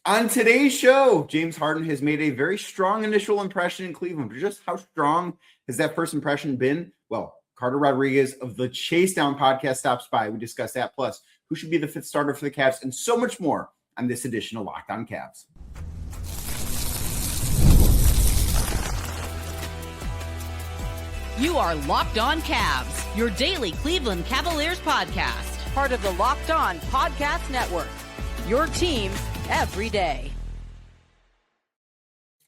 On today's show, James Harden has made a very strong initial impression in Cleveland. But just how strong has that first impression been? Well, Carter Rodriguez of the Chasedown podcast stops by. We discuss that, plus who should be the fifth starter for the Cavs, and so much more on this edition of Locked On Cavs. You are Locked On Cavs, your daily Cleveland Cavaliers podcast. Part of the Locked On Podcast Network, your team every day.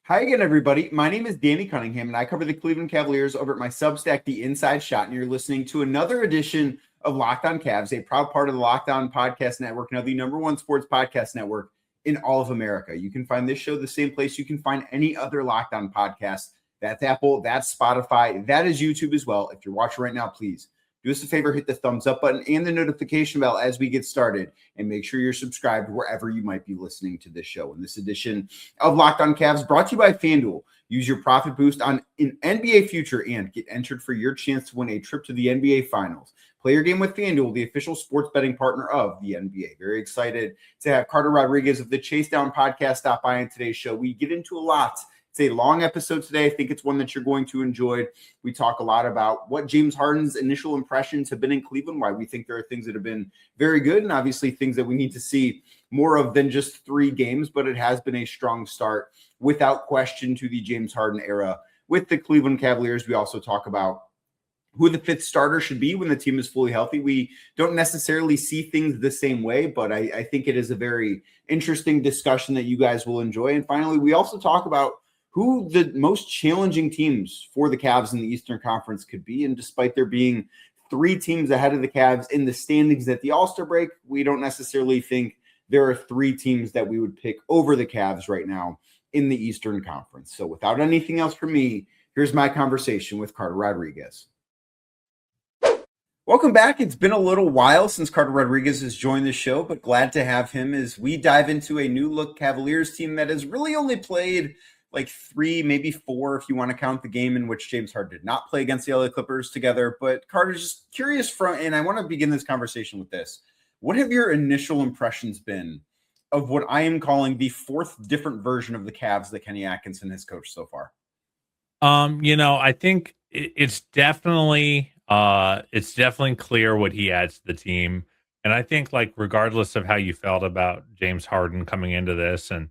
Hi again, everybody. My name is Danny Cunningham, and I cover the Cleveland Cavaliers over at my Substack, The Inside Shot, and you're listening to another edition of Locked On Cavs, a proud part of the Locked On Podcast Network, now the #1 sports podcast network in all of America. You can find this show the same place you can find any other Locked On podcast. That's Apple, that's Spotify, that is YouTube as well. If you're watching right now, please do us a favor, hit the thumbs up button and the notification bell as we get started, and make sure you're subscribed wherever you might be listening to this show. In this edition of Locked On Cavs, brought to you by FanDuel. Use your profit boost on an NBA future and get entered for your chance to win a trip to the NBA Finals. Play your game with FanDuel, the official sports betting partner of the NBA. Very excited to have Carter Rodriguez of the Chasedown podcast stop by on today's show. We get into a lot. It's a long episode today. I think it's one that you're going to enjoy. We talk a lot about what James Harden's initial impressions have been in Cleveland, why we think there are things that have been very good, and obviously things that we need to see more of than just 3 games, but it has been a strong start without question to the James Harden era with the Cleveland Cavaliers. We also talk about who the fifth starter should be when the team is fully healthy. We don't necessarily see things the same way, but I think it is a very interesting discussion that you guys will enjoy. And finally, we also talk about who the most challenging teams for the Cavs in the Eastern Conference could be. And despite there being 3 teams ahead of the Cavs in the standings at the All-Star break, we don't necessarily think there are 3 teams that we would pick over the Cavs right now in the Eastern Conference. So without anything else from me, here's my conversation with Carter Rodriguez. Welcome back. It's been a little while since Carter Rodriguez has joined the show, but glad to have him as we dive into a new-look Cavaliers team that has really only played like 3, maybe 4, if you want to count the game in which James Harden did not play against the LA Clippers together. But Carter's just curious and I want to begin this conversation with this. What have your initial impressions been of what I am calling the 4th different version of the Cavs that Kenny Atkinson has coached so far? I think it's definitely clear what he adds to the team. And I think, like, regardless of how you felt about James Harden coming into this, and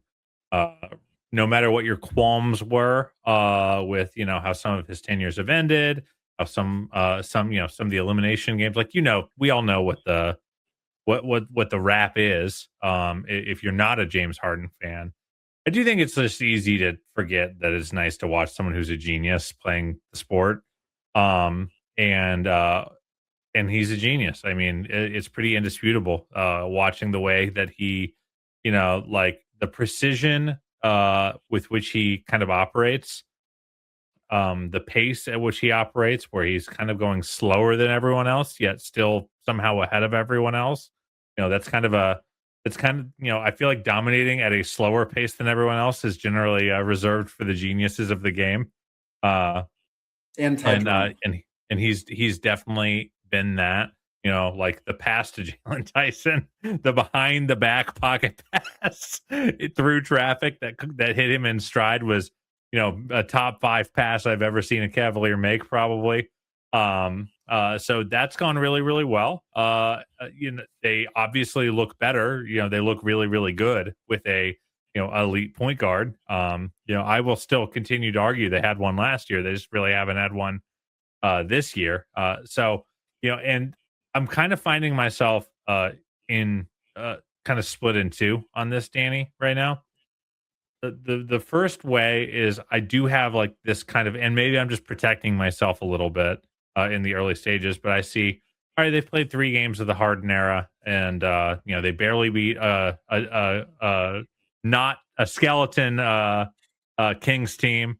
no matter what your qualms were with, how some of his tenures have ended, how some of the elimination games, like, we all know what the rap is. If you're not a James Harden fan, I do think it's just easy to forget that it's nice to watch someone who's a genius playing the sport. And he's a genius. I mean, it's pretty indisputable watching the way that he, like the precision with which he kind of operates, the pace at which he operates, where he's kind of going slower than everyone else, yet still somehow ahead of everyone else. I feel like dominating at a slower pace than everyone else is generally reserved for the geniuses of the game. And he's definitely been that. Like the pass to Jalen Tyson, the behind the back pocket pass through traffic that hit him in stride was, a top 5 pass I've ever seen a Cavalier make, probably. So that's gone really, really well. They obviously look better. They look really, really good with a, elite point guard. I will still continue to argue they had one last year. They just really haven't had one this year. And I'm kind of finding myself in kind of split in 2 on this, Danny, right now. The first way is I do have like this kind of, and maybe I'm just protecting myself a little bit in the early stages, but I see, all right, they've played 3 games of the Harden era, and they barely beat not a skeleton Kings team.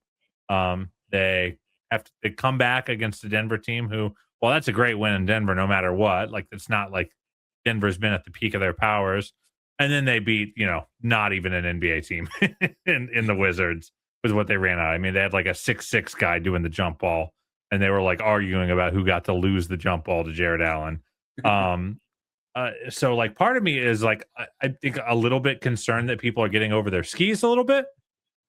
They have to come back against the Denver team who, well, that's a great win in Denver no matter what. Like, it's not like Denver's been at the peak of their powers. And then they beat, not even an NBA team in the Wizards with what they ran out. I mean, they had like a 6'6" guy doing the jump ball, and they were like arguing about who got to lose the jump ball to Jared Allen. So like part of me is like, I think a little bit concerned that people are getting over their skis a little bit.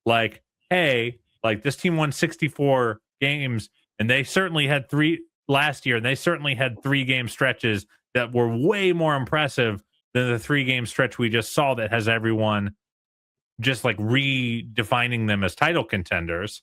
Like, hey, like this team won 64 games and they certainly had 3 last year, and they certainly had 3-game stretches that were way more impressive than the 3-game stretch we just saw that has everyone just like redefining them as title contenders.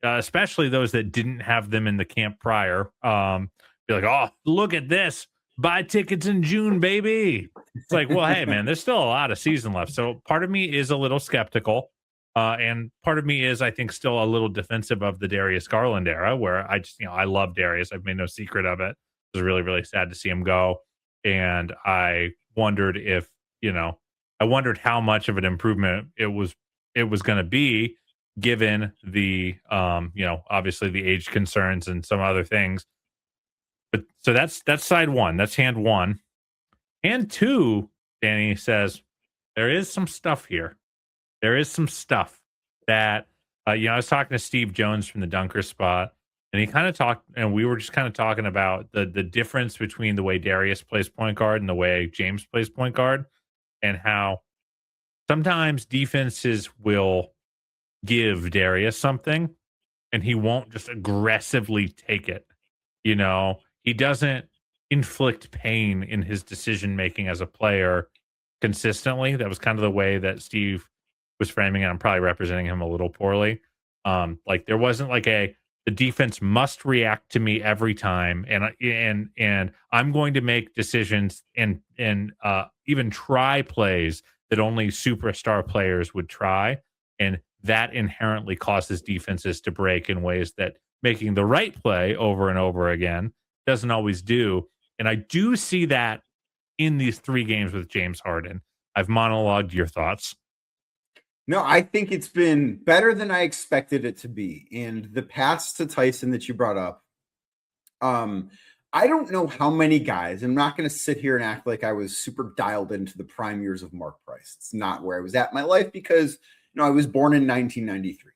Especially those that didn't have them in the camp prior. Be like, oh, look at this. Buy tickets in June, baby. It's like, well, hey, man, there's still a lot of season left. So part of me is a little skeptical. And part of me is, I think, still a little defensive of the Darius Garland era, where I just, I love Darius. I've made no secret of it. It was really, really sad to see him go. And I wondered if, I wondered how much of an improvement it was going to be, given the, obviously the age concerns and some other things. But so that's side one. That's hand one. Hand two, Danny says, there is some stuff here. There is some stuff that, I was talking to Steve Jones from the Dunker Spot, and he kind of talked, and we were just kind of talking about the difference between the way Darius plays point guard and the way James plays point guard, and how sometimes defenses will give Darius something and he won't just aggressively take it. He doesn't inflict pain in his decision making as a player consistently. That was kind of the way that Steve was framing it. I'm probably representing him a little poorly. Like there wasn't like the defense must react to me every time, and I'm going to make decisions and even try plays that only superstar players would try, and that inherently causes defenses to break in ways that making the right play over and over again doesn't always do. And I do see that in these 3 games with James Harden. I've monologued. Your thoughts? No, I think it's been better than I expected it to be. And the pass to Tyson that you brought up, I don't know how many guys, I'm not going to sit here and act like I was super dialed into the prime years of Mark Price. It's not where I was at in my life because, I was born in 1993.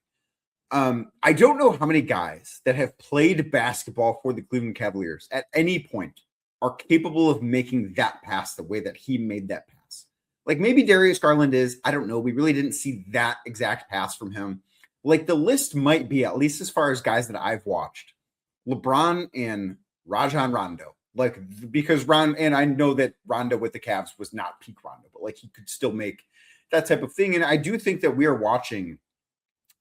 I don't know how many guys that have played basketball for the Cleveland Cavaliers at any point are capable of making that pass the way that he made that pass. Like maybe Darius Garland is, I don't know. We really didn't see that exact pass from him. Like the list might be, at least as far as guys that I've watched, LeBron and Rajon Rondo. Like, because and I know that Rondo with the Cavs was not peak Rondo, but like he could still make that type of thing. And I do think that we are watching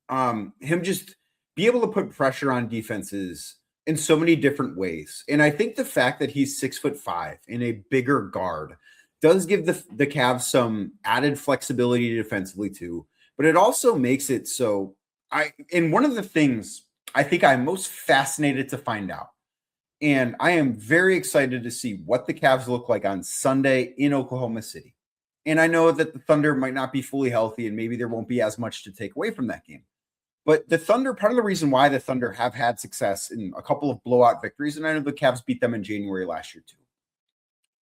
him just be able to put pressure on defenses in so many different ways. And I think the fact that he's 6'5" and a bigger guard does give the Cavs some added flexibility defensively too, but it also makes it so and one of the things I think I'm most fascinated to find out, and I am very excited to see what the Cavs look like on Sunday in Oklahoma City. And I know that the Thunder might not be fully healthy and maybe there won't be as much to take away from that game. But the Thunder, part of the reason why the Thunder have had success in a couple of blowout victories, and I know the Cavs beat them in January last year too,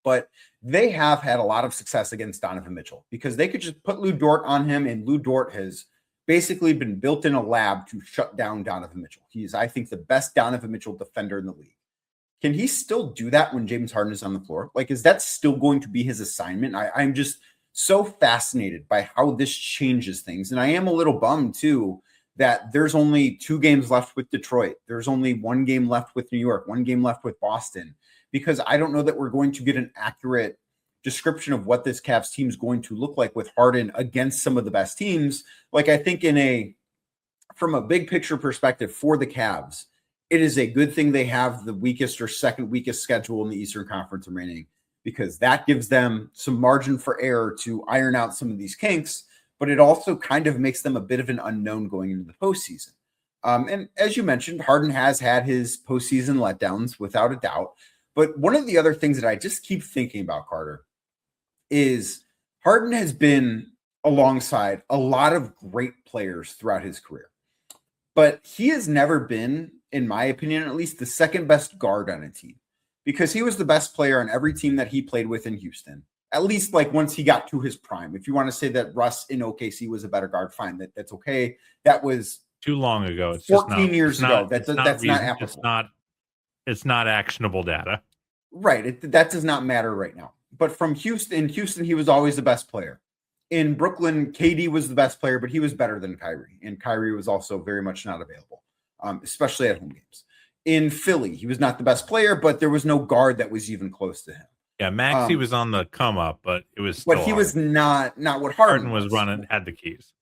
but they have had a lot of success against Donovan Mitchell because they could just put Lou Dort on him, and Lou Dort has basically been built in a lab to shut down Donovan Mitchell. He is, I think, the best Donovan Mitchell defender in the league. Can he still do that when James Harden is on the floor? Like, is that still going to be his assignment? I'm just so fascinated by how this changes things. And I am a little bummed too that there's only 2 games left with Detroit. There's only 1 game left with New York, 1 game left with Boston, because I don't know that we're going to get an accurate description of what this Cavs team is going to look like with Harden against some of the best teams. Like, I think from a big picture perspective for the Cavs, it is a good thing they have the weakest or second weakest schedule in the Eastern Conference remaining, because that gives them some margin for error to iron out some of these kinks, but it also kind of makes them a bit of an unknown going into the postseason. And as you mentioned, Harden has had his postseason letdowns without a doubt. But one of the other things that I just keep thinking about, Carter, is Harden has been alongside a lot of great players throughout his career, but he has never been, in my opinion, at least the second best guard on a team, because he was the best player on every team that he played with in Houston, at least like once he got to his prime. If you want to say that Russ in OKC was a better guard, fine, that's okay. That was too long ago. It's 14 years ago. That's not applicable. It's not actionable data. Right. That does not matter right now. But from Houston, he was always the best player. In Brooklyn, KD was the best player, but he was better than Kyrie. And Kyrie was also very much not available, especially at home games. In Philly, he was not the best player, but there was no guard that was even close to him. Yeah, Maxey was on the come up, but it was still but he hard. was not what Harden was running, had the keys.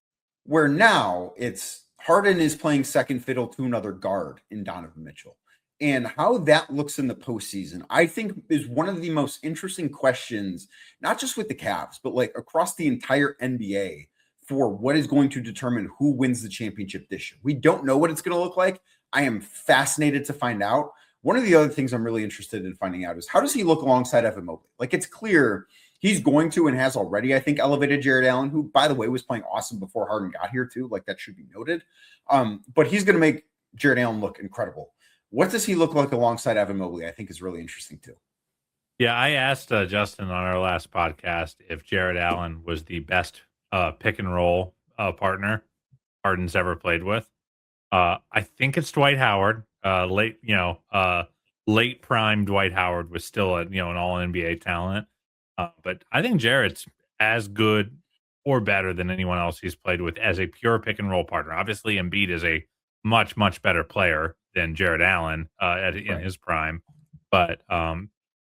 Where now it's Harden is playing second fiddle to another guard in Donovan Mitchell. And how that looks in the postseason, I think, is one of the most interesting questions, not just with the Cavs, but like across the entire NBA for what is going to determine who wins the championship this year. We don't know what it's going to look like. I am fascinated to find out. One of the other things I'm really interested in finding out is how does he look alongside Evan Mobley? Like, it's clear he's going to and has already, I think, elevated Jared Allen, who, by the way, was playing awesome before Harden got here too. Like, that should be noted. But he's going to make Jared Allen look incredible. What does he look like alongside Evan Mobley? I think is really interesting too. Yeah, I asked Justin on our last podcast if Jared Allen was the best pick and roll partner Harden's ever played with. I think it's Dwight Howard. Late prime Dwight Howard was still an all NBA talent. But I think Jared's as good or better than anyone else he's played with as a pure pick and roll partner. Obviously, Embiid is a much, much better player than Jared Allen in his prime. But,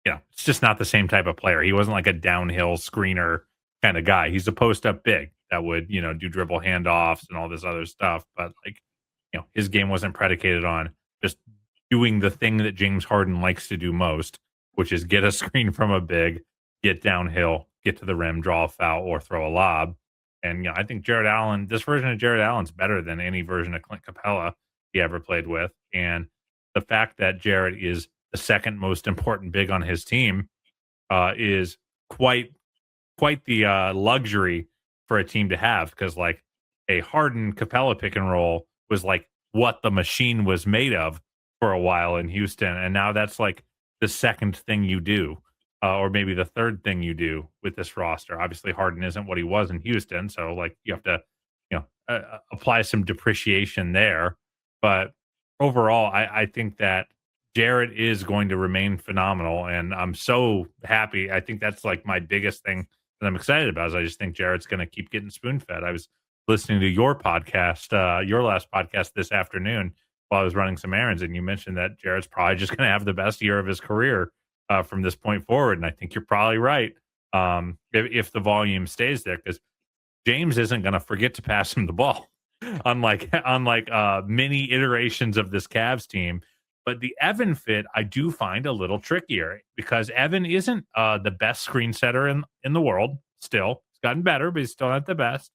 it's just not the same type of player. He wasn't like a downhill screener kind of guy. He's a post-up big that would, do dribble handoffs and all this other stuff. But, his game wasn't predicated on just doing the thing that James Harden likes to do most, which is get a screen from a big, get downhill, get to the rim, draw a foul, or throw a lob. And, I think Jared Allen, this version of Jared Allen's better than any version of Clint Capella he ever played with. And the fact that Jared is the second most important big on his team is quite the luxury for a team to have, because like a Harden Capella pick and roll was like what the machine was made of for a while in Houston. And now that's like the second thing you do, or maybe the third thing you do with this roster. Obviously Harden isn't what he was in Houston. So like you have to, apply some depreciation there. But overall, I think that Jared is going to remain phenomenal, and I'm so happy. I think that's like my biggest thing that I'm excited about. Is I just think Jared's going to keep getting spoon fed. I was listening to your podcast, your last podcast this afternoon while I was running some errands, and you mentioned that Jared's probably just going to have the best year of his career from this point forward. And I think you're probably right if the volume stays there, because James isn't going to forget to pass him the ball. Unlike many iterations of this Cavs team. But the Evan fit I do find a little trickier, because Evan isn't the best screen setter in the world still. He's gotten better, but he's still not the best.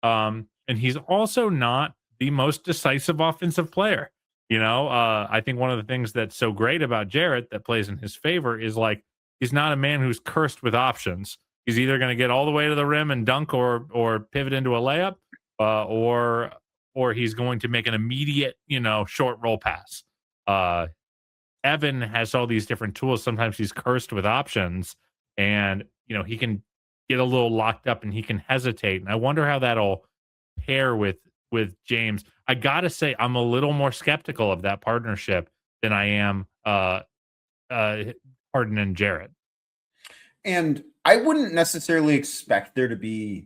And he's also not the most decisive offensive player. I think one of the things that's so great about Jared that plays in his favor is like he's not a man who's cursed with options. He's either going to get all the way to the rim and dunk or pivot into a layup, or he's going to make an immediate, short roll pass. Evan has all these different tools. Sometimes he's cursed with options, and he can get a little locked up and he can hesitate. And I wonder how that'll pair with James. I gotta say, I'm a little more skeptical of that partnership than I am Harden and Jared. And I wouldn't necessarily expect there to be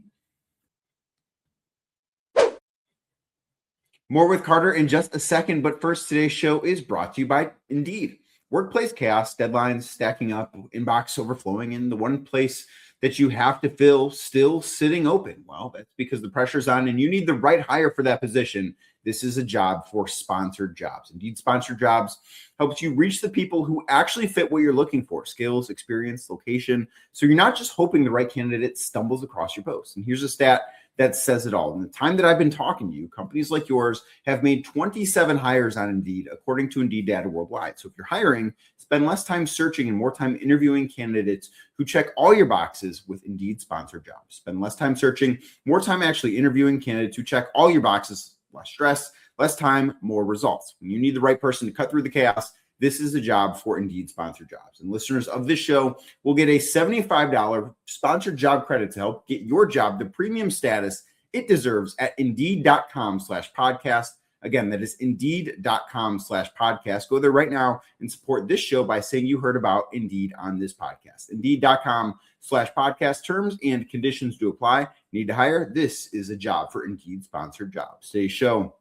more with Carter in just a second, but first, today's show is brought to you by Indeed. Workplace chaos, deadlines stacking up, inbox overflowing, and the one place that you have to fill still sitting open. Well, that's because the pressure's on and you need the right hire for that position. This is a job for sponsored jobs. Indeed, sponsored jobs helps you reach the people who actually fit what you're looking for: skills, experience, location. So you're not just hoping the right candidate stumbles across your post. And here's a stat that says it all. In the time that I've been talking to you, companies like yours have made 27 hires on Indeed, according to Indeed data worldwide. So if you're hiring, spend less time searching and more time interviewing candidates who check all your boxes with Indeed sponsored jobs. Spend less time searching, more time actually interviewing candidates who check all your boxes. Less stress, less time, more results. When you need the right person to cut through the chaos, this is a job for Indeed sponsored jobs. And listeners of this show will get a $75 sponsored job credit to help get your job the premium status it deserves at Indeed.com/podcast. Again, that is Indeed.com/podcast. Go there right now and support this show by saying you heard about Indeed on this podcast. Indeed.com/podcast. Terms and conditions do apply. Need to hire? This is a job for Indeed sponsored jobs. Today's show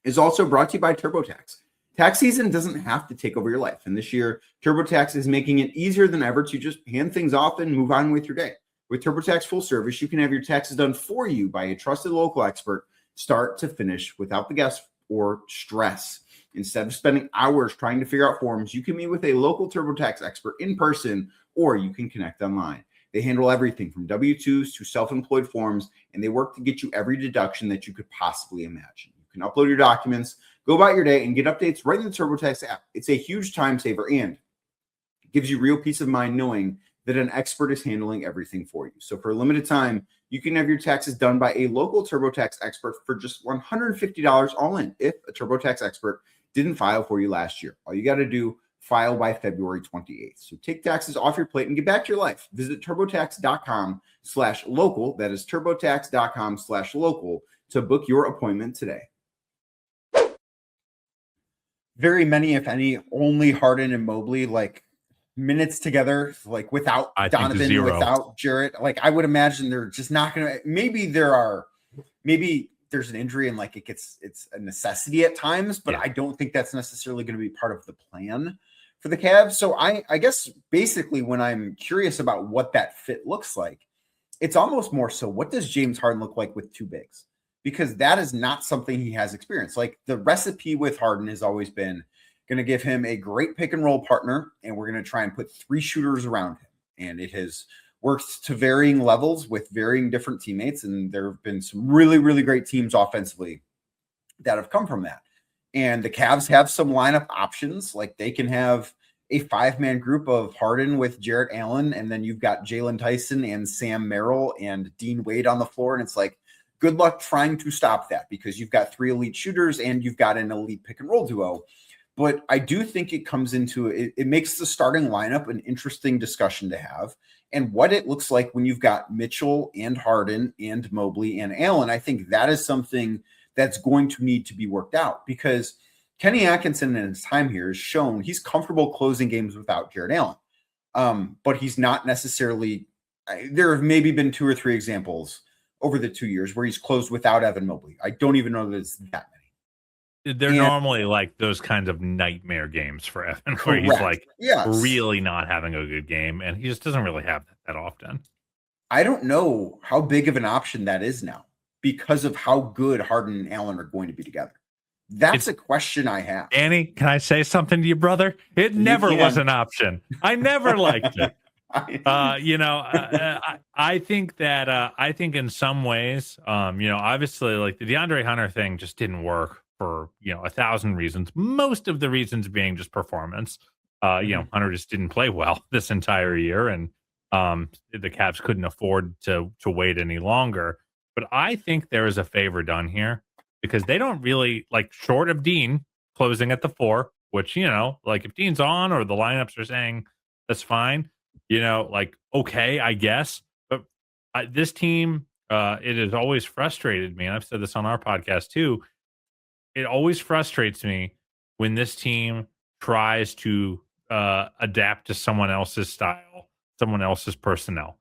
is also brought to you by TurboTax. Tax season doesn't have to take over your life. And this year, TurboTax is making it easier than ever to just hand things off and move on with your day. With TurboTax full service, you can have your taxes done for you by a trusted local expert, start to finish, without the guess or stress. Instead of spending hours trying to figure out forms, you can meet with a local TurboTax expert in person, or you can connect online. They handle everything from W-2s to self-employed forms, and they work to get you every deduction that you could possibly imagine. You can upload your documents, go about your day, and get updates right in the TurboTax app. It's a huge time saver and gives you real peace of mind knowing that an expert is handling everything for you. So for a limited time, you can have your taxes done by a local TurboTax expert for just $150 all in if a TurboTax expert didn't file for you last year. All you got to do, file by February 28th. So take taxes off your plate and get back to your life. Visit TurboTax.com/local. That is TurboTax.com/local to book your appointment today. Very many, if any, only Harden and Mobley, like minutes together, like without Donovan, without Jarrett. Like I would imagine they're just not going to, maybe there's an injury and like it's a necessity at times, but I don't think that's necessarily going to be part of the plan for the Cavs. So I guess basically when I'm curious about what that fit looks like, it's almost more so, what does James Harden look like with two bigs? Because that is not something he has experienced. Like the recipe with Harden has always been going to give him a great pick and roll partner, and we're going to try and put three shooters around him. And it has worked to varying levels with varying different teammates. And there have been some really, really great teams offensively that have come from that. And the Cavs have some lineup options. Like they can have a 5-man group of Harden with Jarrett Allen, and then you've got Jalen Tyson and Sam Merrill and Dean Wade on the floor. And it's like, good luck trying to stop that because you've got 3 elite shooters and you've got an elite pick and roll duo. But I do think it comes into it makes the starting lineup an interesting discussion to have. And what it looks like when you've got Mitchell and Harden and Mobley and Allen, I think that is something that's going to need to be worked out because Kenny Atkinson in his time here has shown he's comfortable closing games without Jarrett Allen. But he's not necessarily – there have maybe been 2 or 3 examples over the 2 years where he's closed without Evan Mobley. I don't even know that it's that many. They're normally like those kinds of nightmare games for Evan, where he's like really not having a good game, and he just doesn't really have that often. I don't know how big of an option that is now because of how good Harden and Allen are going to be together. That's a question I have. Danny, can I say something to you, brother? It never was an option. I never liked it. I think that I think in some ways, obviously like the DeAndre Hunter thing just didn't work for 1,000 reasons. Most of the reasons being just performance. Hunter just didn't play well this entire year, and the Cavs couldn't afford to wait any longer. But I think there is a favor done here because they don't really like, short of Dean closing at the 4, which like if Dean's on or the lineups are saying that's fine. Okay, I guess. But this team, it has always frustrated me, and I've said this on our podcast too. It always frustrates me when this team tries to adapt to someone else's style, someone else's personnel.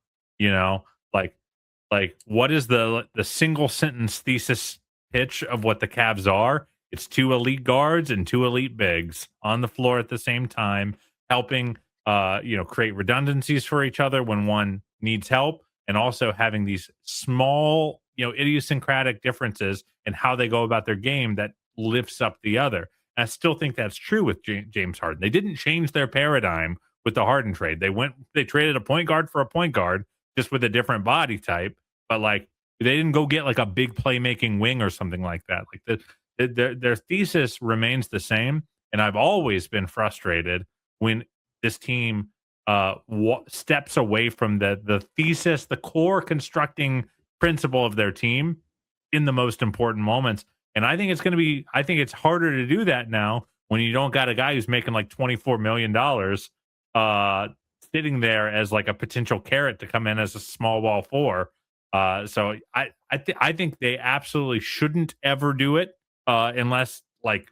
Like what is the single sentence thesis pitch of what the Cavs are? It's 2 elite guards and 2 elite bigs on the floor at the same time, helping create redundancies for each other when one needs help, and also having these small, idiosyncratic differences in how they go about their game that lifts up the other. And I still think that's true with James Harden. They didn't change their paradigm with the Harden trade. They traded a point guard for a point guard just with a different body type, but like they didn't go get like a big playmaking wing or something like that. Like their thesis remains the same. And I've always been frustrated when this team steps away from the thesis, the core constructing principle of their team in the most important moments. And I think it's harder to do that now when you don't got a guy who's making like $24 million sitting there as like a potential carrot to come in as a small ball 4. So I think they absolutely shouldn't ever do it. unless like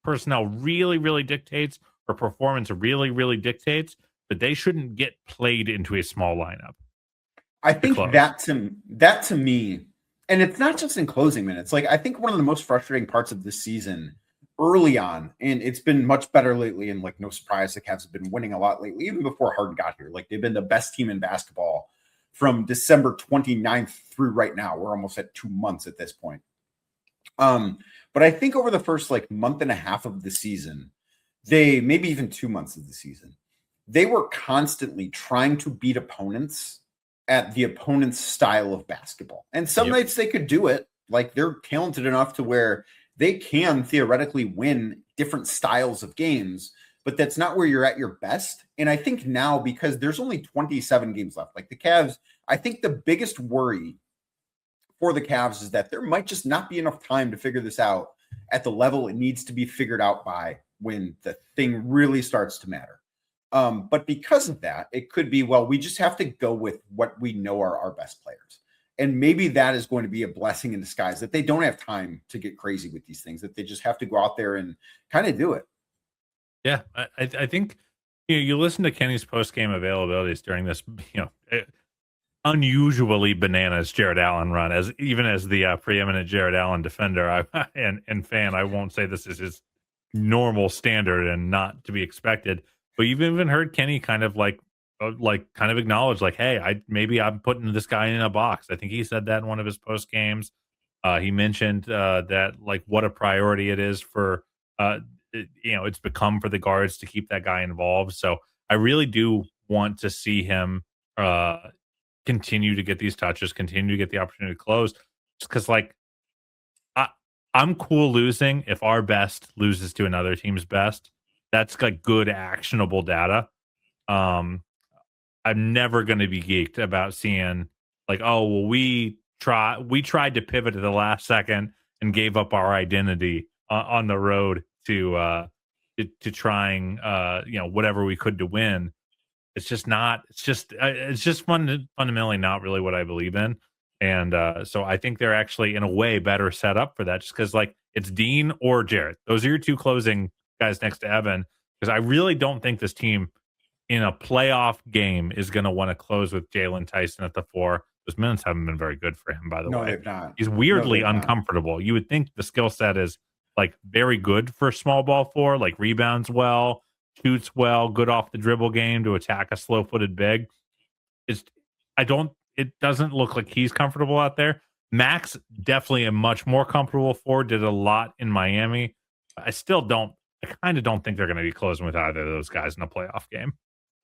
personnel really, really dictates or performance really, really dictates, but they shouldn't get played into a small lineup. I think that to me, and it's not just in closing minutes. Like, I think one of the most frustrating parts of this season early on, and it's been much better lately, and like no surprise, the Cavs have been winning a lot lately, even before Harden got here. Like, they've been the best team in basketball from December 29th through right now. We're almost at 2 months at this point. But I think over the first like month and a half of the season, maybe even 2 months of the season, they were constantly trying to beat opponents at the opponent's style of basketball. And some nights they could do it. Like, they're talented enough to where they can theoretically win different styles of games, but that's not where you're at your best. And I think now, because there's only 27 games left, like the Cavs, I think the biggest worry for the Cavs is that there might just not be enough time to figure this out at the level it needs to be figured out by when the thing really starts to matter. But because of that, it could be, well, we just have to go with what we know are our best players. And maybe that is going to be a blessing in disguise, that they don't have time to get crazy with these things, that they just have to go out there and kind of do it. Yeah, I think you listen to Kenny's post-game availabilities during this, unusually bananas Jared Allen run, as the preeminent Jared Allen defender and fan. I won't say this is his normal standard and not to be expected, but you've even heard Kenny kind of acknowledge, like, hey, I'm putting this guy in a box. I think he said that in one of his post games. He mentioned that, like, what a priority it is for it's become for the guards to keep that guy involved. So I really do want to see him continue to get these touches, continue to get the opportunity to close. Just because, like, I'm cool losing if our best loses to another team's best. That's like good actionable data. I'm never going to be geeked about seeing like, oh, well, we tried to pivot at the last second and gave up our identity on the road to trying whatever we could to win. It's just fundamentally not really what I believe in. And so I think they're actually in a way better set up for that, just because, like, it's Dean or Jarrett. Those are your two closing guys next to Evan, because I really don't think this team in a playoff game is going to want to close with Jalen Tyson at the 4. Those minutes haven't been very good for him, by the way. No, they've not. He's weirdly uncomfortable. You would think the skill set is like very good for small ball 4, like rebounds well, shoots well, good off the dribble game to attack a slow-footed big. It doesn't look like he's comfortable out there. Max, definitely a much more comfortable 4, did a lot in Miami. I kind of don't think they're going to be closing with either of those guys in a playoff game.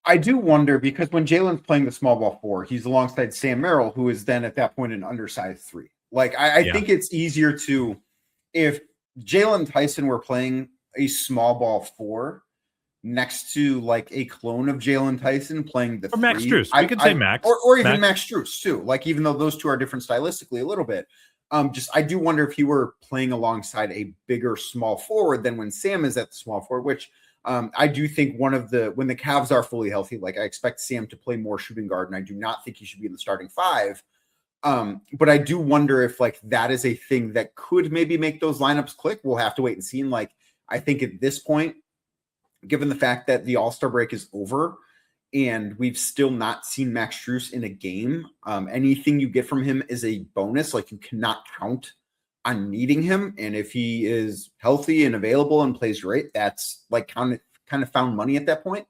I do wonder, because when Jalen's playing the small ball 4, he's alongside Sam Merrill, who is then at that point an undersized 3. Like, I think it's easier to, if Jalen Tyson were playing a small ball 4 next to like a clone of Jalen Tyson playing the 3. Max Strus. We could say Max. Or even Max Strus too. Like, even though those two are different stylistically a little bit. I do wonder if he were playing alongside a bigger small forward than when Sam is at the small forward, which I do think when the Cavs are fully healthy, like, I expect Sam to play more shooting guard, and I do not think he should be in the starting 5. But I do wonder if, like, that is a thing that could maybe make those lineups click. We'll have to wait and see. And, like, I think at this point, given the fact that the All-Star break is over and we've still not seen Max Strus in a game, anything you get from him is a bonus. Like, you cannot count on needing him. And if he is healthy and available and plays great, that's like kind of found money at that point.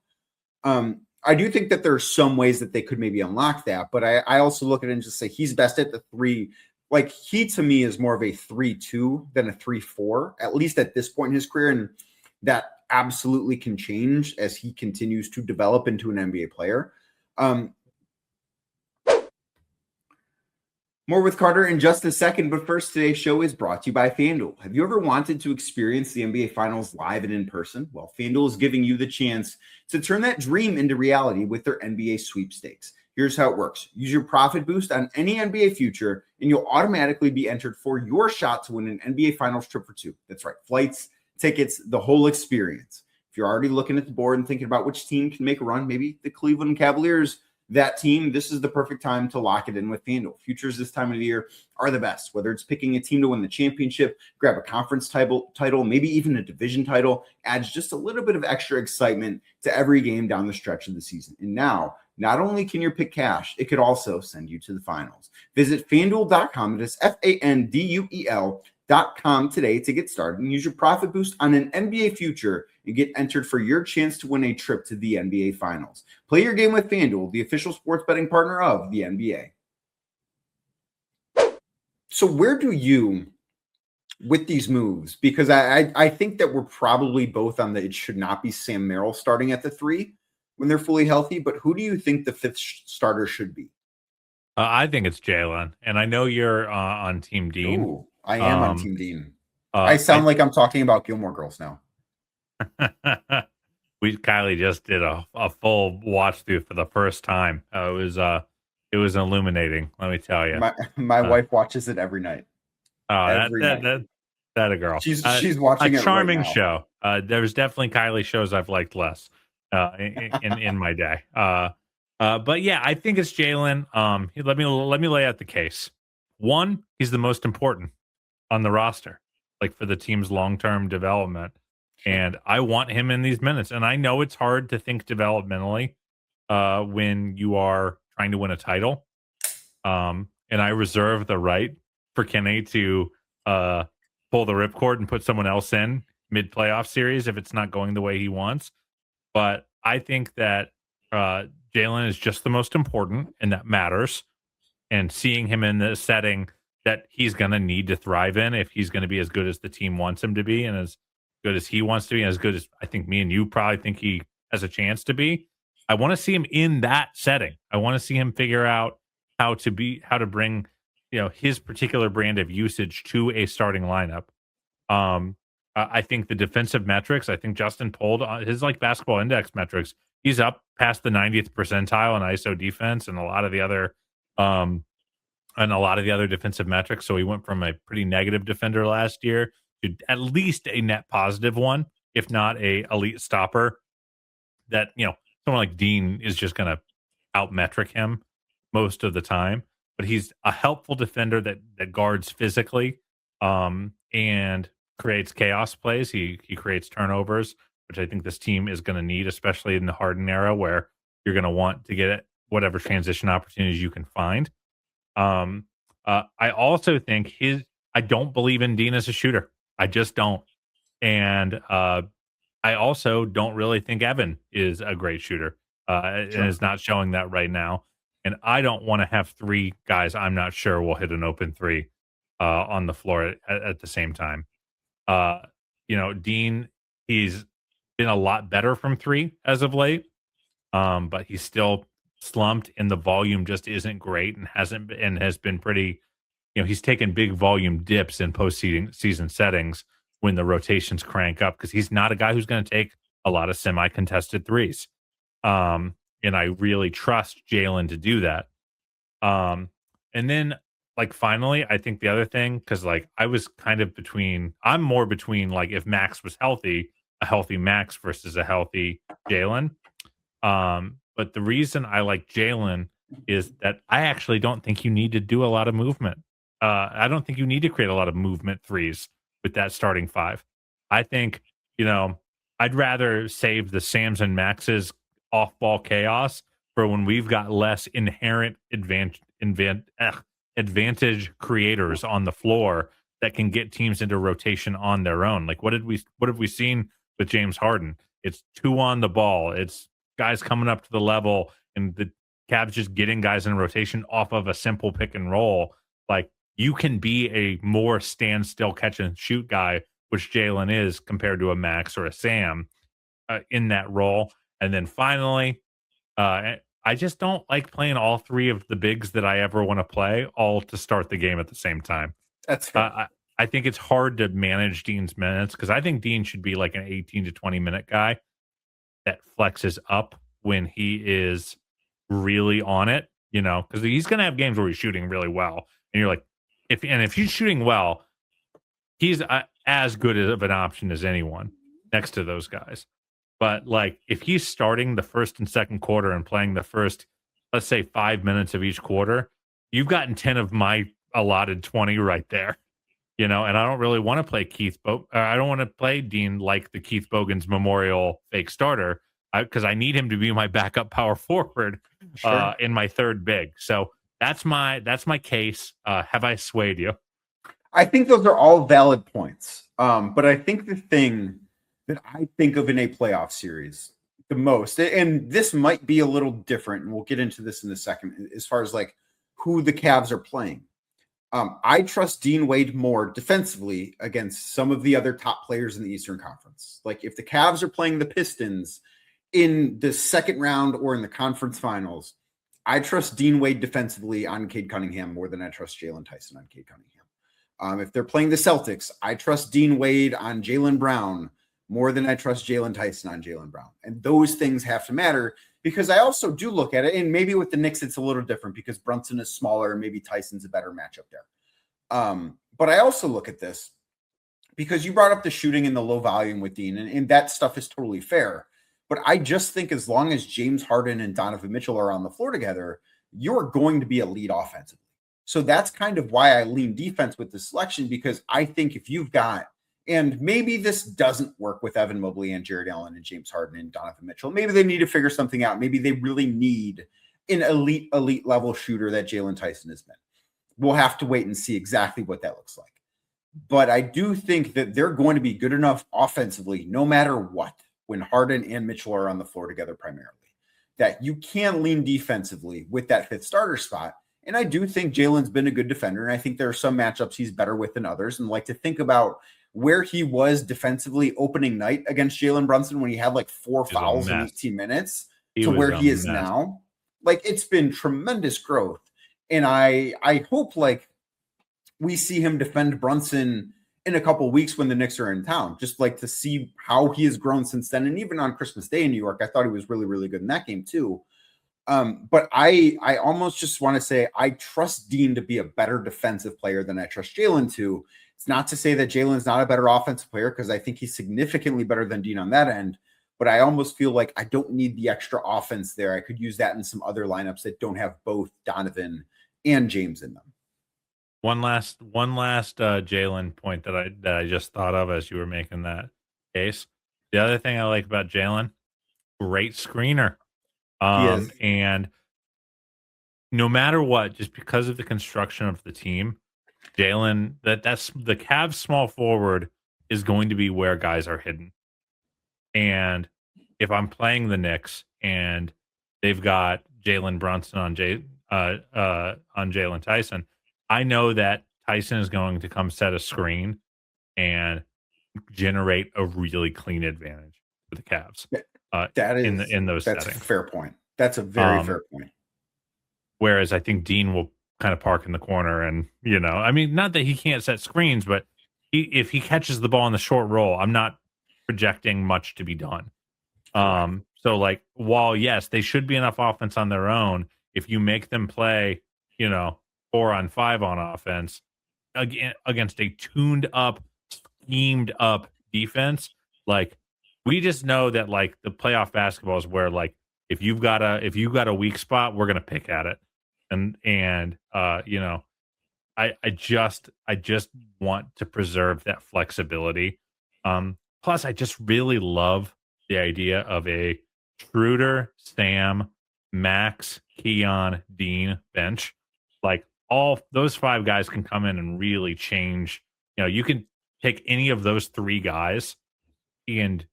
I do think that there are some ways that they could maybe unlock that, but I also look at it and just say he's best at the 3. Like, he to me is more of a 3-2 than a 3-4, at least at this point in his career. And that absolutely can change as he continues to develop into an NBA player. More with Carter in just a second, but first, today's show is brought to you by FanDuel. Have you ever wanted to experience the NBA Finals live and in person? Well, FanDuel is giving you the chance to turn that dream into reality with their NBA sweepstakes. Here's how it works. Use your profit boost on any NBA future, and you'll automatically be entered for your shot to win an NBA Finals trip for 2. That's right, flights, tickets, the whole experience. If you're already looking at the board and thinking about which team can make a run, maybe the Cleveland Cavaliers that team, this is the perfect time to lock it in with FanDuel. Futures this time of the year are the best, whether it's picking a team to win the championship, grab a conference title, maybe even a division title, adds just a little bit of extra excitement to every game down the stretch of the season. And now, not only can your pick cash, it could also send you to the finals. Visit FanDuel.com. It is FanDuel.com today to get started and use your profit boost on an NBA future and get entered for your chance to win a trip to the NBA Finals. Play your game with FanDuel, the official sports betting partner of the NBA. So where do you, with these moves, because I think that we're probably both on the it should not be Sam Merrill starting at the 3 when they're fully healthy, but who do you think the 5th starter should be? I think it's Jalen, and I know you're on Team Dean. Ooh, I am on Team Dean. I sound like I'm talking about Gilmore Girls now. Kylie just did a full watch through for the first time. It was illuminating. Let me tell you. My wife watches it every night. That a girl. She's watching a charming right show. There's definitely Kylie shows I've liked less in my day. But yeah, I think it's Jalen. Let me lay out the case. One, he's the most important on the roster, like for the team's long-term development. And I want him in these minutes. And I know it's hard to think developmentally when you are trying to win a title. And I reserve the right for Kenny to pull the ripcord and put someone else in mid-playoff series if it's not going the way he wants. But I think that Jalen is just the most important, and that matters. And seeing him in the setting that he's going to need to thrive in if he's going to be as good as the team wants him to be and as good as he wants to be and as good as I think me and you probably think he has a chance to be. I want to see him in that setting. I want to see him figure out how to bring, his particular brand of usage to a starting lineup. I think the defensive metrics, I think Justin pulled his basketball index metrics. He's up past the 90th percentile in ISO defense and a lot of the other defensive metrics. So he went from a pretty negative defender last year to at least a net positive one, if not a elite stopper that, someone like Dean is just going to out-metric him most of the time. But he's a helpful defender that guards physically and creates chaos plays. He creates turnovers, which I think this team is going to need, especially in the Harden era where you're going to want to get whatever transition opportunities you can find. I also think I don't believe in Dean as a shooter. I just don't. And I also don't really think Evan is a great shooter and is not showing that right now. And I don't want to have 3 guys I'm not sure will hit an open 3 on the floor at the same time. Dean, he's been a lot better from 3 as of late, but he's still slumped and the volume just isn't great and has been pretty, he's taken big volume dips in postseason settings when the rotations crank up because he's not a guy who's going to take a lot of semi-contested 3s. And I really trust Jalen to do that. And then finally, I think the other thing, because I was I'm more between if Max was healthy, a healthy Max versus a healthy Jalen. But the reason I like Jalen is that I actually don't think you need to do a lot of movement. I don't think you need to create a lot of movement 3s with that starting 5. I think, I'd rather save the Sams and Maxes off-ball chaos for when we've got less inherent advantage creators on the floor that can get teams into rotation on their own. What have we seen with James Harden? It's 2 on the ball. It's guys coming up to the level and the Cavs just getting guys in rotation off of a simple pick and roll. You can be a more standstill catch and shoot guy, which Jalen is compared to a Max or a Sam in that role. And then finally, I just don't like playing all 3 of the bigs that I ever want to play all to start the game at the same time. That's fair. I think it's hard to manage Dean's minutes because I think Dean should be an 18 to 20 minute guy that flexes up when he is really on it, because he's going to have games where he's shooting really well. And you're if he's shooting well, he's as good of an option as anyone next to those guys. But if he's starting the first and second quarter and playing the first let's say 5 minutes of each quarter, you've gotten 10 of my allotted 20 right there. And I don't really want to play I don't want to play Dean like the Keith Bogans Memorial fake starter because I need him to be my backup power forward in my third big. So that's my case. Have I swayed you? I think those are all valid points. But I think the thing that I think of in a playoff series the most, and this might be a little different, and we'll get into this in a second, as far as like who the Cavs are playing. I trust Dean Wade more defensively against some of the other top players in the Eastern Conference. Like if the Cavs are playing the Pistons in the second round or in the conference finals, I trust Dean Wade defensively on Cade Cunningham more than I trust Jalen Tyson on Cade Cunningham. If they're playing the Celtics, I trust Dean Wade on Jaylen Brown more than I trust Jalen Tyson on Jaylen Brown. And those things have to matter because I also do look at it, and maybe with the Knicks, it's a little different because Brunson is smaller and maybe Tyson's a better matchup there. But I also look at this because you brought up the shooting and the low volume with Dean, and that stuff is totally fair. But I just think as long as James Harden and Donovan Mitchell are on the floor together, you're going to be a lead offensively. So that's kind of why I lean defense with this selection, because I think if you've got, and maybe this doesn't work with Evan Mobley and Jared Allen and James Harden and Donovan Mitchell. Maybe they need to figure something out. Maybe they really need an elite level shooter that Jalen Tyson has been. We'll have to wait and see exactly what that looks like. But I do think that they're going to be good enough offensively, no matter what, when Harden and Mitchell are on the floor together primarily, that you can lean defensively with that fifth starter spot. And I do think Jalen's been a good defender. And I think there are some matchups he's better with than others. And like to think about where he was defensively opening night against Jalen Brunson when he had like 4 fouls in 18 minutes to where he is now. Like it's been tremendous growth. And I hope like we see him defend Brunson in a couple of weeks when the Knicks are in town, just like to see how he has grown since then. And even on Christmas Day in New York, I thought he was really, really good in that game too. But I almost just want to say I trust Dean to be a better defensive player than I trust Jalen to. It's not to say that Jalen's not a better offensive player, because I think he's significantly better than Dean on that end. But I almost feel like I don't need the extra offense there. I could use that in some other lineups that don't have both Donovan and James in them. One last Jalen point that I just thought of as you were making that case. The other thing I like about Jalen, great screener. And no matter what, just because of the construction of the team, Jalen, that's the Cavs small forward is going to be where guys are hidden. And if I'm playing the Knicks and they've got Jalen Brunson on Jalen Tyson, I know that Tyson is going to come set a screen and generate a really clean advantage for the Cavs. In those settings. That's a fair point. That's a very fair point. Whereas I think Dean will kind of park in the corner and, I mean, not that he can't set screens, but if he catches the ball in the short roll, I'm not projecting much to be done. So like, while yes, they should be enough offense on their own, if you make them play, 4-on-5 on offense against a tuned up, schemed up defense, like we just know that like the playoff basketball is where like if you've got a weak spot, we're gonna pick at it, and I just want to preserve that flexibility. Plus, I just really love the idea of a Schroeder, Sam, Max, Keon, Dean bench. Like all those 5 guys can come in and really change. You can take any of those 3 guys and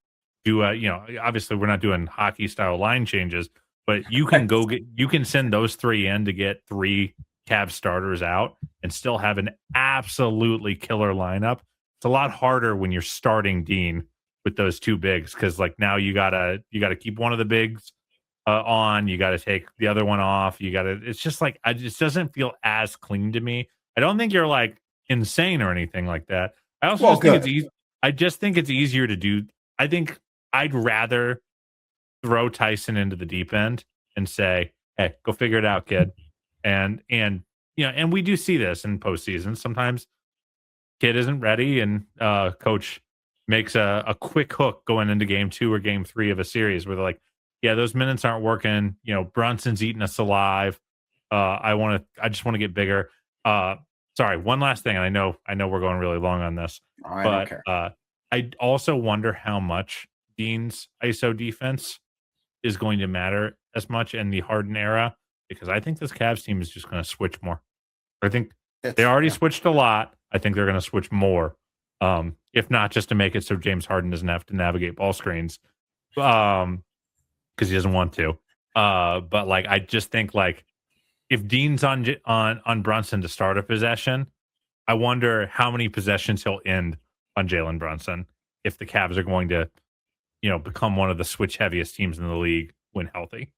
do obviously we're not doing hockey style line changes, but you can you can send those 3 in to get 3 Cavs starters out and still have an absolutely killer lineup. It's a lot harder when you're starting Dean with those 2 bigs, because like now you gotta keep one of the bigs on, you gotta take the other one off, it's just like it just doesn't feel as clean to me. I don't think you're like insane or anything like that. I also think it's easy. I just think it's easier to do. I think I'd rather throw Tyson into the deep end and say, "Hey, go figure it out, kid." And we do see this in postseason. Sometimes kid isn't ready, and coach makes a quick hook going into game 2 or game 3 of a series where they're like, yeah, those minutes aren't working. You know, Brunson's eating us alive. I just want to get bigger. Sorry, one last thing. And I know we're going really long on this, Oh, I don't but care. I also wonder how much Dean's ISO defense is going to matter as much in the Harden era, because I think this Cavs team is just going to switch more. I think they already switched a lot. I think they're going to switch more. If not just to make it so James Harden doesn't have to navigate ball screens, because he doesn't want to. But like, I just think like if Dean's on Brunson to start a possession, I wonder how many possessions he'll end on Jalen Brunson if the Cavs are going to, become one of the switch heaviest teams in the league when healthy.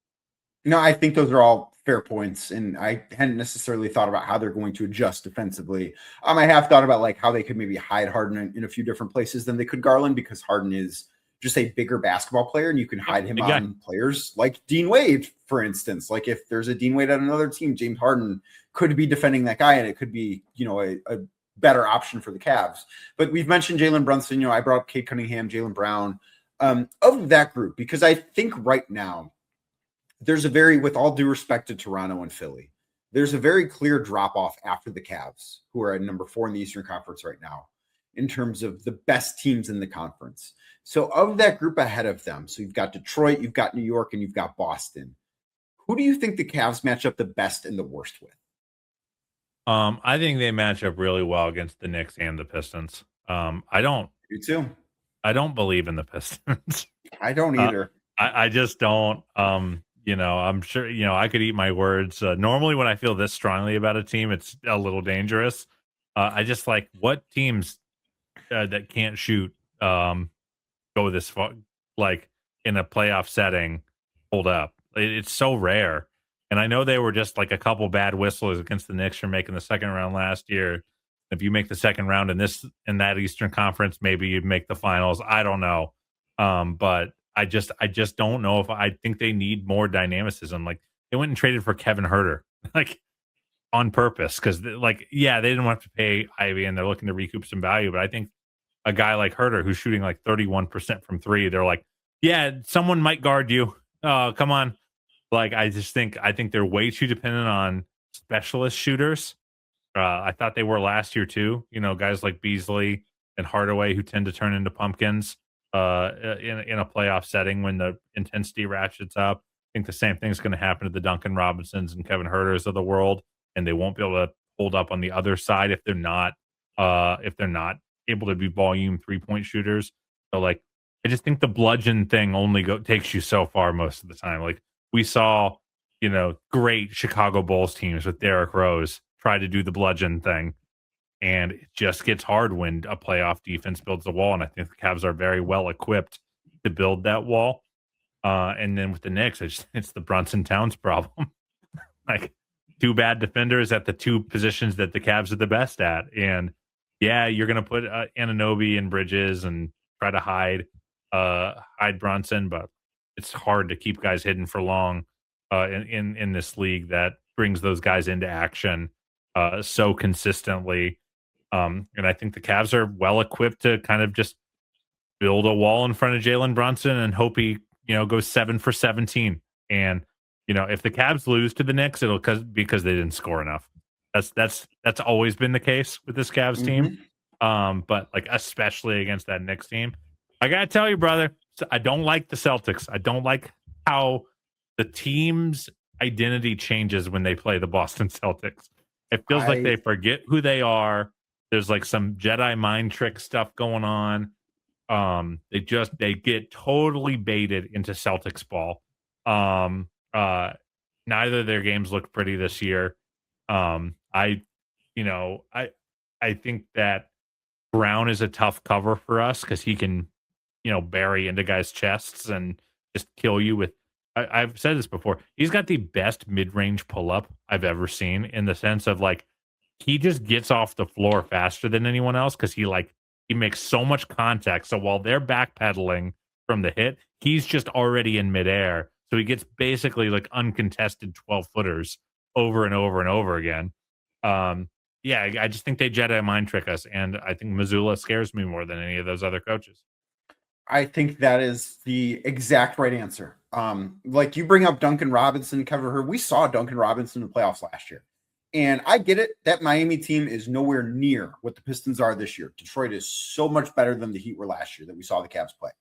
No, I think those are all fair points, and I hadn't necessarily thought about how they're going to adjust defensively. I have thought about like how they could maybe hide Harden in a few different places than they could Garland, because Harden is just a bigger basketball player, and you can hide him on players like Dean Wade, for instance. Like if there's a Dean Wade on another team, James Harden could be defending that guy, and it could be, a better option for the Cavs. But we've mentioned Jalen Brunson. I brought up Cade Cunningham, Jaylen Brown, of that group, because I think right now there's with all due respect to Toronto and Philly, there's a very clear drop off after the Cavs, who are at number 4 in the Eastern Conference right now, in terms of the best teams in the conference. So of that group ahead of them, so you've got Detroit, you've got New York, and you've got Boston. Who do you think the Cavs match up the best and the worst with? I think they match up really well against the Knicks and the Pistons. You too. I don't believe in the Pistons. I don't either. I just don't. I'm sure, I could eat my words. Normally when I feel this strongly about a team, it's a little dangerous. I just like what teams that can't shoot go this far, like in a playoff setting, hold up. It's so rare. And I know they were just like a couple bad whistles against the Knicks for making the second round last year. If you make the second round in that Eastern Conference, maybe you'd make the finals. I don't know. But I just don't know if I think they need more dynamicism. Like they went and traded for Kevin Huerter, like on purpose. Cause they didn't want to pay Ivy and they're looking to recoup some value. But I think a guy like Huerter who's shooting like 31% from 3, they're like, yeah, someone might guard you. Oh, come on. Like, I think they're way too dependent on specialist shooters. I thought they were last year too. Guys like Beasley and Hardaway who tend to turn into pumpkins in a playoff setting when the intensity ratchets up. I think the same thing is going to happen to the Duncan Robinsons and Kevin Huerters of the world, and they won't be able to hold up on the other side if they're not able to be volume 3-point shooters. So like, I just think the bludgeon thing only takes you so far most of the time. Like we saw, great Chicago Bulls teams with Derrick Rose try to do the bludgeon thing. And it just gets hard when a playoff defense builds a wall. And I think the Cavs are very well equipped to build that wall. And then with the Knicks, it's the Brunson Towns problem. Like 2 bad defenders at the 2 positions that the Cavs are the best at. And yeah, you're going to put Anunoby and Bridges and try to hide Brunson, but it's hard to keep guys hidden for long in this league that brings those guys into action so consistently. And I think the Cavs are well equipped to kind of just build a wall in front of Jalen Brunson and hope he, goes 7 for 17. And, if the Cavs lose to the Knicks, it'll because they didn't score enough. That's always been the case with this Cavs team. But like, especially against that Knicks team, I got to tell you, brother, I don't like the Celtics. I don't like how the team's identity changes when they play the Boston Celtics. It feels like they forget who they are. There's like some Jedi mind trick stuff going on. They get totally baited into Celtics ball. Neither of their games look pretty this year. I think that Brown is a tough cover for us because he can, bury into guys' chests and just kill you with. I've said this before. He's got the best mid-range pull-up I've ever seen, in the sense of like he just gets off the floor faster than anyone else because he makes so much contact. So while they're backpedaling from the hit, he's just already in midair. So he gets basically like uncontested 12-footers over and over and over again. I just think they Jedi mind trick us, and I think Missoula scares me more than any of those other coaches. I think that is the exact right answer. Like you bring up Duncan Robinson, cover her. We saw Duncan Robinson in the playoffs last year. And I get it. That Miami team is nowhere near what the Pistons are this year. Detroit is so much better than the Heat were last year that we saw the Cavs play.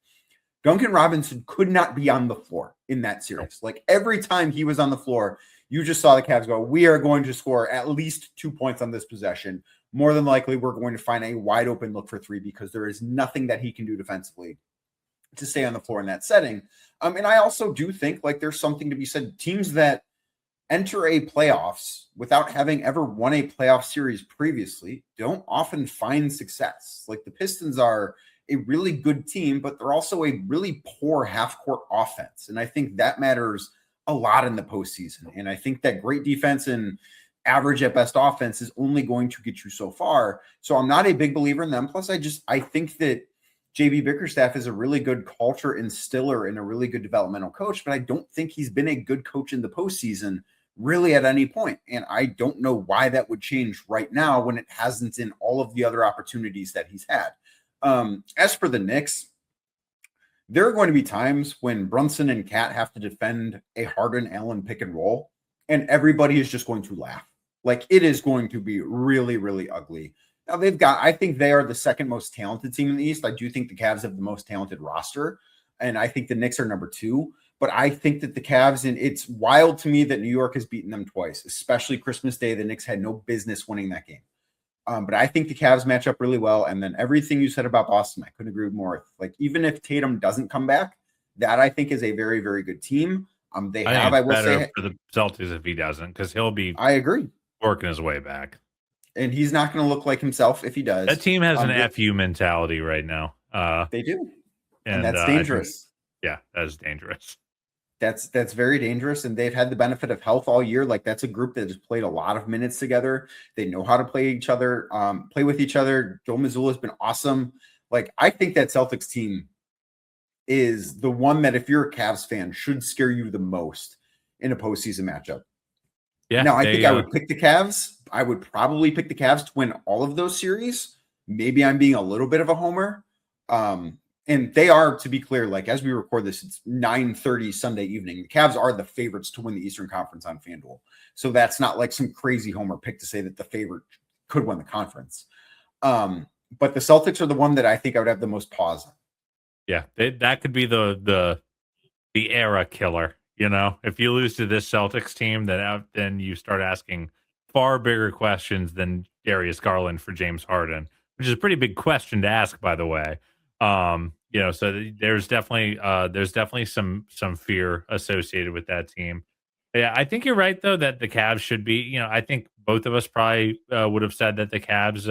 Duncan Robinson could not be on the floor in that series. Like every time he was on the floor, you just saw the Cavs go, we are going to score at least 2 points on this possession. More than likely, we're going to find a wide open look for three because there is nothing that he can do defensively to stay on the floor in that setting. And I also do think like there's something to be said. Teams that enter a playoffs without having ever won a playoff series previously don't often find success. Like the Pistons are a really good team, but they're also a really poor half-court offense. And I think that matters a lot in the postseason. And I think that great defense and average at best offense is only going to get you so far. So I'm not a big believer in them. Plus, I think that JB Bickerstaff is a really good culture instiller and a really good developmental coach, but I don't think he's been a good coach in the postseason really at any point. And I don't know why that would change right now when it hasn't in all of the other opportunities that he's had. As for the Knicks, there are going to be times when Brunson and Cat have to defend a Harden-Allen pick and roll, and everybody is just going to laugh. Like it is going to be really, really ugly. Now I think they are the second most talented team in the East. I do think the Cavs have the most talented roster, and I think the Knicks are number two. But I think that the Cavs, and it's wild to me that New York has beaten them twice, especially Christmas Day. The Knicks had no business winning that game. But I think the Cavs match up really well. And then everything you said about Boston, I couldn't agree more. Like even if Tatum doesn't come back, that I think is a very, very good team. I will say, for the Celtics if he doesn't, because he'll be. I agree. Working his way back, and he's not going to look like himself if he does. That team has an FU mentality right now. They do, and that's dangerous. Yeah, that is dangerous. That's very dangerous, and they've had the benefit of health all year. Like that's a group that has played a lot of minutes together. They know how to play with each other. Joe Mazzulla has been awesome. Like I think that Celtics team is the one that if you're a Cavs fan should scare you the most in a postseason matchup. Yeah. Now I think I would pick the Cavs. I would probably pick the Cavs to win all of those series. Maybe I'm being a little bit of a homer. And they are, to be clear, like as we record this, it's 9:30 Sunday evening. The Cavs are the favorites to win the Eastern Conference on FanDuel. So that's not like some crazy homer pick to say that the favorite could win the conference. But the Celtics are the one that I think I would have the most pause on. Yeah, that could be the era killer. You know, if you lose to this Celtics team, then you start asking far bigger questions than Darius Garland for James Harden, which is a pretty big question to ask, by the way. So there's definitely some fear associated with that team. Yeah, I think you're right though that the Cavs should be. I think both of us probably would have said that the Cavs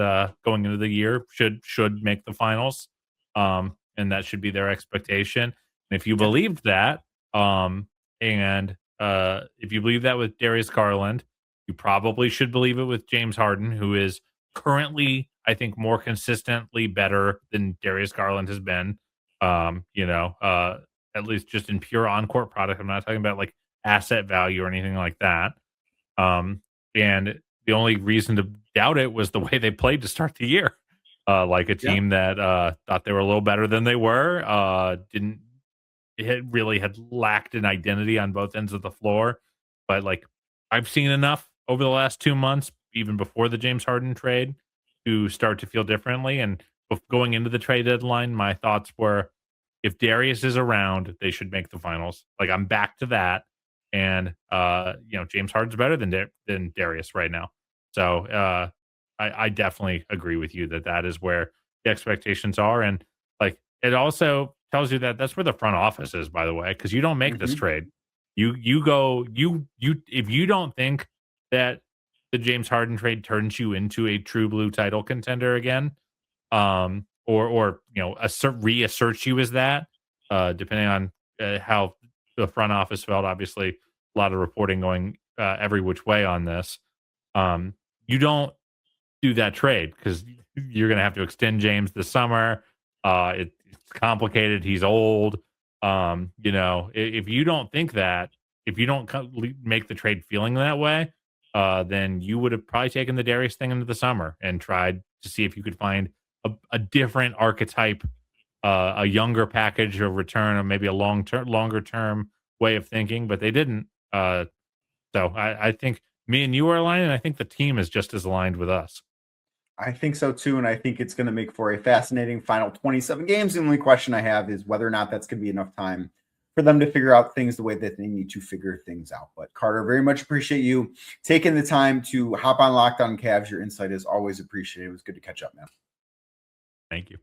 going into the year should make the finals, and that should be their expectation. And if you believed that, and if you believe that with Darius Garland, you probably should believe it with James Harden, who is currently, I think, more consistently better than Darius Garland has been. At least just in pure on-court product. I'm not talking about like asset value or anything like that. And the only reason to doubt it was the way they played to start the year. Like a team that thought they were a little better than they were, had lacked an identity on both ends of the floor. But like I've seen enough over the last 2 months, even before the James Harden trade, to start to feel differently. And going into the trade deadline, my thoughts were, if Darius is around, they should make the finals. Like I'm back to that. And James Harden's better than Darius right now. So I definitely agree with you that is where the expectations are. And like it also tells you that that's where the front office is, by the way, because you don't make this trade. You if you don't think that the James Harden trade turns you into a true blue title contender again, or reasserts you as that, depending on how the front office felt. Obviously, a lot of reporting going every which way on this. You don't do that trade because you're going to have to extend James this summer. It's complicated. He's old. If you don't think that, if you don't make the trade feeling that way, then you would have probably taken the Darius thing into the summer and tried to see if you could find a different archetype, a younger package of return, or maybe a longer term way of thinking, but they didn't. So I think me and you are aligned, and I think the team is just as aligned with us. I think so too, and I think it's going to make for a fascinating final 27 games. The only question I have is whether or not that's going to be enough time for them to figure out things the way that they need to figure things out. But Carter, very much appreciate you taking the time to hop on Locked On Cavs. Your insight is always appreciated. It was good to catch up, man. Thank you.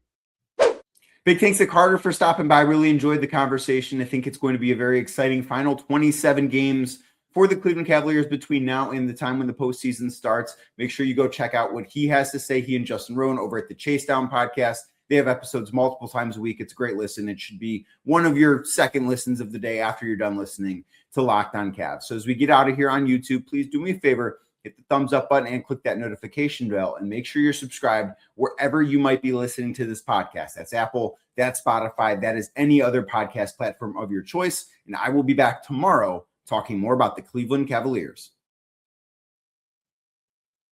Big thanks to Carter for stopping by. Really enjoyed the conversation. I think it's going to be a very exciting final 27 games for the Cleveland Cavaliers between now and the time when the postseason starts. Make sure you go check out what he has to say, he and Justin Rowan over at the Chasedown podcast. They have episodes multiple times a week. It's a great listen. It should be one of your second listens of the day after you're done listening to Locked On Cavs. So as we get out of here on YouTube, please do me a favor, hit the thumbs up button and click that notification bell, and make sure you're subscribed wherever you might be listening to this podcast. That's Apple, that's Spotify, that is any other podcast platform of your choice. And I will be back tomorrow talking more about the Cleveland Cavaliers.